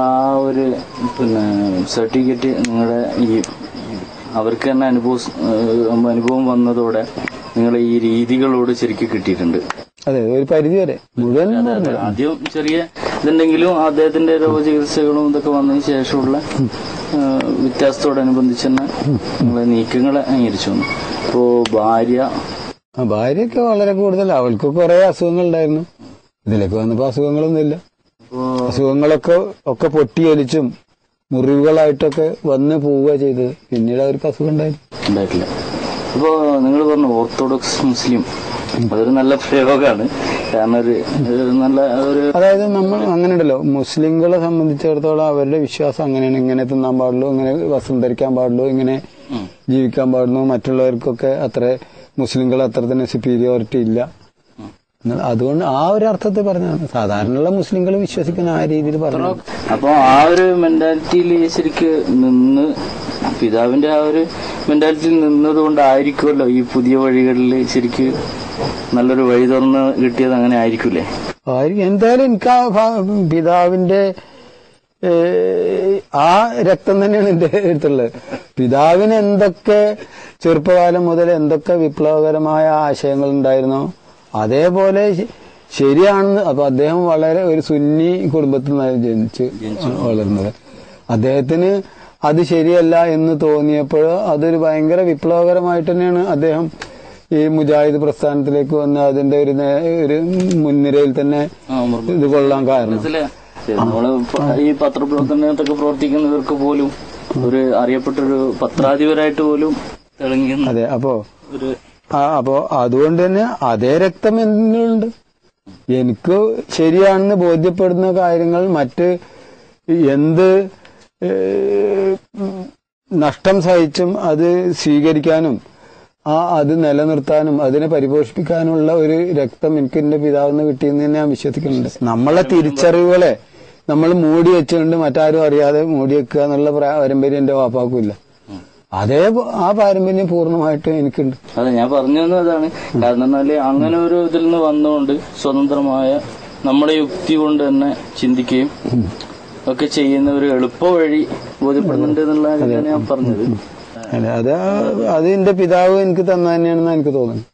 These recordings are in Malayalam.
ആ ഒരു സർട്ടിഫിക്കറ്റ് നിങ്ങളുടെ ഈ അവർക്ക് തന്നെ അനുഭവം വന്നതോടെ നിങ്ങളെ ഈ രീതികളോട് ശരിക്കും കിട്ടിയിട്ടുണ്ട്. അതെ, ഒരു പരിധി വരെ മുഴുവൻ. ആദ്യം ചെറിയ ഇതുണ്ടെങ്കിലും അദ്ദേഹത്തിന്റെ രോഗചികിത്സകളും ഇതൊക്കെ വന്നതിന് ശേഷമുള്ള വ്യത്യാസത്തോടനുബന്ധിച്ച് തന്നെ നിങ്ങളെ നീക്കങ്ങളെ അംഗീകരിച്ചു വന്നു. ഇപ്പോ ഭാര്യയൊക്കെ വളരെ കൂടുതൽ, അവൾക്ക് കുറെ അസുഖങ്ങൾ ഉണ്ടായിരുന്നു. ഇതിലേക്ക് വന്നപ്പോ അസുഖങ്ങളൊന്നുമില്ല. അസുഖങ്ങളൊക്കെ പൊട്ടിയൊലിച്ചും മുറിവുകളായിട്ടൊക്കെ വന്ന് പോവുക ചെയ്തത്. പിന്നീട് അവർക്ക് അസുഖം ഉണ്ടായിട്ടില്ല. അപ്പോ നിങ്ങൾ പറഞ്ഞു ഓർത്തഡോക്സ് മുസ്ലിം, അതൊരു നല്ല പ്രയോഗമാണ്. കാരണം അതായത് നമ്മൾ അങ്ങനെ ഉണ്ടല്ലോ, മുസ്ലിങ്ങളെ സംബന്ധിച്ചിടത്തോളം അവരുടെ വിശ്വാസം അങ്ങനെയാണ്. ഇങ്ങനെ തിന്നാൻ പാടുള്ളൂ, ഇങ്ങനെ വസ്ത്രം ധരിക്കാൻ പാടുള്ളൂ, ഇങ്ങനെ ജീവിക്കാൻ പാടുള്ളൂ. മറ്റുള്ളവർക്കൊക്കെ മുസ്ലിങ്ങൾ അത്ര തന്നെ സുപ്പീരിയോറിറ്റി ഇല്ല. അതുകൊണ്ട് ആ ഒരു അർത്ഥത്തിൽ പറഞ്ഞാണ്. സാധാരണയുള്ള മുസ്ലിങ്ങൾ വിശ്വസിക്കുന്ന ആ രീതിയിൽ പറഞ്ഞു. അപ്പൊ ആ ഒരു മെന്റാലിറ്റിയിൽ ശരിക്ക് നിന്ന്, പിതാവിന്റെ ആ ഒരു മെന്റാലിറ്റിയിൽ നിന്നതുകൊണ്ടായിരിക്കുമല്ലോ ഈ പുതിയ വഴികളിൽ ശരിക്ക് നല്ലൊരു വഴി തുറന്ന് കിട്ടിയത്. അങ്ങനെ ആയിരിക്കൂലേ? എന്തായാലും എനിക്ക് ആ പിതാവിന്റെ ആ രക്തം തന്നെയാണ് എന്റെ അടുത്തുള്ളത്. പിതാവിന് എന്തൊക്കെ ചെറുപ്പകാലം മുതൽ എന്തൊക്കെ വിപ്ലവകരമായ ആശയങ്ങൾ ഉണ്ടായിരുന്നോ അതേപോലെ ശരിയാണെന്ന്. അപ്പൊ അദ്ദേഹം വളരെ ഒരു സുന്നി കുടുംബത്തിൽ നിന്നാണ് ജനിച്ച് വളർന്നത്. അദ്ദേഹത്തിന് അത് ശരിയല്ല എന്ന് തോന്നിയപ്പോൾ അതൊരു ഭയങ്കര വിപ്ലവകരമായിട്ട് തന്നെയാണ് അദ്ദേഹം ഈ മുജാഹിദ് പ്രസ്ഥാനത്തിലേക്ക് വന്ന് അതിന്റെ ഒരു മുൻനിരയിൽ തന്നെ ഇത് കൊള്ളാൻ കാരണം. ഈ പത്രപ്രവർത്തനത്തൊക്കെ പ്രവർത്തിക്കുന്നവർക്ക് പോലും ഒരു അറിയപ്പെട്ടൊരു പത്രാധിപരായിട്ട് പോലും തിളങ്ങി. അതെ, അപ്പോ അതുകൊണ്ട് തന്നെ അതേ രക്തം എന്നുണ്ട്. എനിക്ക് ശരിയാണെന്ന് ബോധ്യപ്പെടുന്ന കാര്യങ്ങൾ മറ്റ് എന്ത് നഷ്ടം സഹിച്ചും അത് സ്വീകരിക്കാനും അത് നിലനിർത്താനും അതിനെ പരിപോഷിപ്പിക്കാനുള്ള ഒരു രക്തം എനിക്ക് എന്റെ പിതാവിന്ന് കിട്ടിയെന്ന് ഞാൻ വിശ്വസിക്കുന്നുണ്ട്. നമ്മളെ തിരിച്ചറിവുകളെ നമ്മൾ മൂടി വെച്ചുകൊണ്ട് മറ്റാരും അറിയാതെ മൂടി വെക്കുക എന്നുള്ള പാരമ്പര്യം എന്റെ വാപ്പാക്കുമില്ല. ആ പാരമ്പര്യം പൂർണ്ണമായിട്ട് എനിക്കുണ്ട്. അതെ, ഞാൻ പറഞ്ഞു വന്നത് അതാണ്. കാരണം എന്നാല് അങ്ങനെ ഒരു ഇതിൽ നിന്ന് വന്നുകൊണ്ട് സ്വതന്ത്രമായ നമ്മുടെ യുക്തി കൊണ്ട് തന്നെ ചിന്തിക്കുകയും ഒക്കെ ചെയ്യുന്ന ഒരു എളുപ്പ വഴി ബോധ്യപ്പെടുന്നുണ്ട് എന്നുള്ള കാര്യമാണ് ഞാൻ പറഞ്ഞത്. അത് എന്റെ പിതാവ് എനിക്ക് തന്ന തന്നെയാണെന്ന് എനിക്ക് തോന്നുന്നു.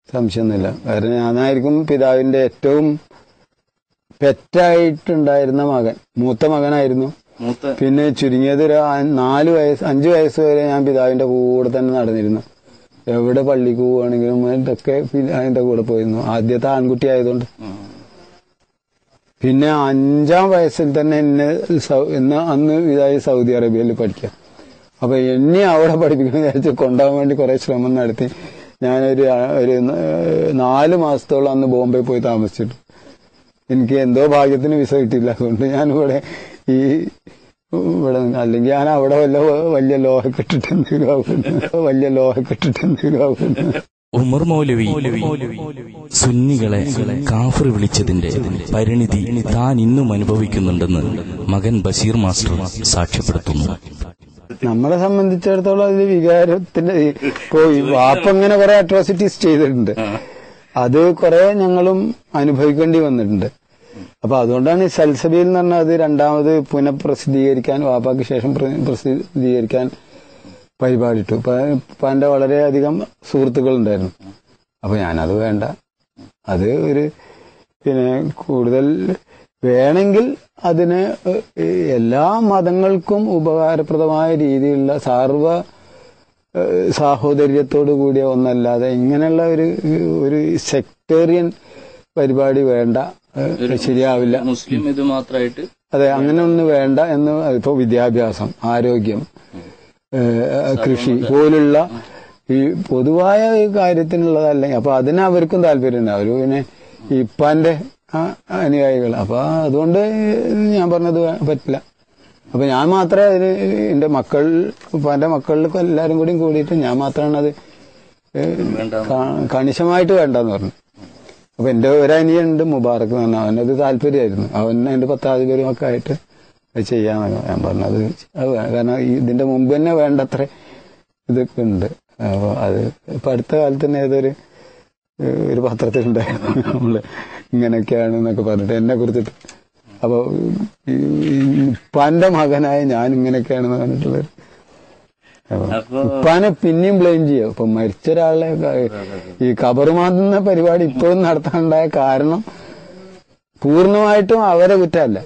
സംശയമൊന്നുമില്ല. കാരണം ഞാനായിരിക്കും പിതാവിന്റെ ഏറ്റവും പെറ്റായിട്ടുണ്ടായിരുന്ന മകൻ. മൂത്ത മകനായിരുന്നു. പിന്നെ ചുരുങ്ങിയത് ഒരു 5 വയസ്സ് വരെ ഞാൻ പിതാവിന്റെ കൂടെ തന്നെ നടന്നിരുന്നു. എവിടെ പള്ളിക്ക് പോവുകയാണെങ്കിലും ഇതൊക്കെ അതിന്റെ കൂടെ പോയിരുന്നു. ആദ്യത്തെ ആൺകുട്ടി ആയതുകൊണ്ട്. പിന്നെ 5-ാം വയസ്സിൽ തന്നെ അന്ന് പിതാവ് സൗദി അറേബ്യയിൽ പഠിക്കാം. അപ്പൊ എന്നെ അവിടെ പഠിപ്പിക്കണം വിചാരിച്ച് കൊണ്ടുപോകാൻ വേണ്ടി കുറെ ശ്രമം നടത്തി. ഞാനൊരു 4 മാസത്തോളം അന്ന് ബോംബെ പോയി താമസിച്ചിട്ടു. എനിക്ക് എന്തോ ഭാഗ്യത്തിന് വിസ കിട്ടിയില്ല. അതുകൊണ്ട് ഞാനിവിടെ അല്ലെങ്കിൽ ഞാൻ അവിടെ വലിയ ലോഹക്കെട്ടിട്ടെന്തെങ്കിലും ആവുന്നു. ഉമർ മൗലവി സുന്നികളെ കാഫിർ വിളിച്ചതിന്റെ പരിണിതി താൻ ഇന്നും അനുഭവിക്കുന്നുണ്ടെന്ന് മകൻ ബഷീർ മാസ്റ്റർ സാക്ഷ്യപ്പെടുത്തുന്നു. നമ്മളെ സംബന്ധിച്ചിടത്തോളം അതിൽ വികാരത്തിന്റെ പോയി വാപ്പങ്ങനെ കുറെ അട്രോസിറ്റീസ് ചെയ്തിട്ടുണ്ട്. അത് കുറെ ഞങ്ങളും അനുഭവിക്കേണ്ടി വന്നിട്ടുണ്ട്. അപ്പൊ അതുകൊണ്ടാണ് ഈ സൽസബീൽ എന്ന് പറഞ്ഞാൽ അത് രണ്ടാമത് പുനഃപ്രസിദ്ധീകരിക്കാൻ, വാപ്പാക്ക് ശേഷം പ്രസിദ്ധീകരിക്കാൻ പരിപാടിയിട്ടു. ഇപ്പൊ എന്റെ വളരെയധികം സുഹൃത്തുക്കളുണ്ടായിരുന്നു. അപ്പൊ ഞാനത് വേണ്ട, അത് കൂടുതൽ വേണമെങ്കിൽ അതിന് എല്ലാ മതങ്ങൾക്കും ഉപകാരപ്രദമായ രീതിയിലുള്ള സാഹോദര്യത്തോടു കൂടിയ ഒന്നല്ലാതെ ഇങ്ങനെയുള്ള ഒരു സെക്ടേറിയൻ പരിപാടി വേണ്ട, ശരിയാവില്ല. മുസ്ലിം ഇത് മാത്രമായിട്ട് അതെ, അങ്ങനെ ഒന്നും വേണ്ട എന്ന്. ഇപ്പൊ വിദ്യാഭ്യാസം, ആരോഗ്യം, കൃഷി പോലുള്ള ഈ പൊതുവായ കാര്യത്തിനുള്ളതല്ലെങ്കിൽ അപ്പൊ അതിന് അവർക്കും താല്പര്യമുണ്ട്. അവര് പിന്നെ ഇപ്പാന്റെ അനുയായികൾ. അപ്പൊ അതുകൊണ്ട് ഞാൻ പറഞ്ഞത് പറ്റില്ല. അപ്പൊ ഞാൻ മാത്രമേ അതിന് എന്റെ ഉപ്പാന്റെ മക്കളിലൊക്കെ എല്ലാരും കൂടിയിട്ട് ഞാൻ മാത്രമാണ് അത് കണിശമായിട്ട് വേണ്ടെന്ന് പറഞ്ഞു. അപ്പൊ എന്റെ ഒരനിയുണ്ട് മുബാറക്ക് എന്ന് പറഞ്ഞാൽ, അവനത് താല്പര്യമായിരുന്നു. അവൻ എന്റെ പത്താധിപരുമൊക്കെ ആയിട്ട് അത് ചെയ്യാന്നൊക്കെ ഞാൻ പറഞ്ഞത്. കാരണം ഇതിന്റെ മുമ്പ് തന്നെ വേണ്ടത്ര ഇതൊക്കെ ഉണ്ട്. അപ്പൊ അത് ഇപ്പൊ അടുത്ത കാലത്ത് തന്നെ ഒരു പത്രത്തിലുണ്ടായിരുന്നു നമ്മള് ഇങ്ങനെയൊക്കെയാണ് എന്നൊക്കെ പറഞ്ഞിട്ട് എന്നെ കുറിച്ചിട്ട്. അപ്പൊ ഉപ്പാന്റെ മകനായ ഞാൻ ഇങ്ങനെയൊക്കെയാണെന്ന് പറഞ്ഞിട്ടുള്ളത്. ഉപ്പാനെ പിന്നെയും ബ്ലെയിം ചെയ്യും. ഇപ്പൊ മരിച്ച ഒരാളെ ഈ കബറുമാന്തുന്ന പരിപാടി ഇപ്പോഴും നടത്താനുണ്ടായ കാരണം പൂർണ്ണമായിട്ടും അവരെ കുറ്റമല്ല.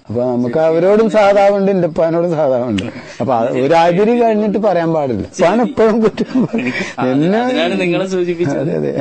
അപ്പൊ നമുക്ക് അവരോടും സാധാവുണ്ട്, എന്റെ ഉപ്പാനോടും സാധാവുണ്ട്. അപ്പൊ ഒരു അതിര് കഴിഞ്ഞിട്ട് പറയാൻ പാടില്ല. ഉപ്പാൻ എപ്പോഴും കുറ്റം. നിങ്ങളെ സൂചിപ്പിച്ചത്. അതെ.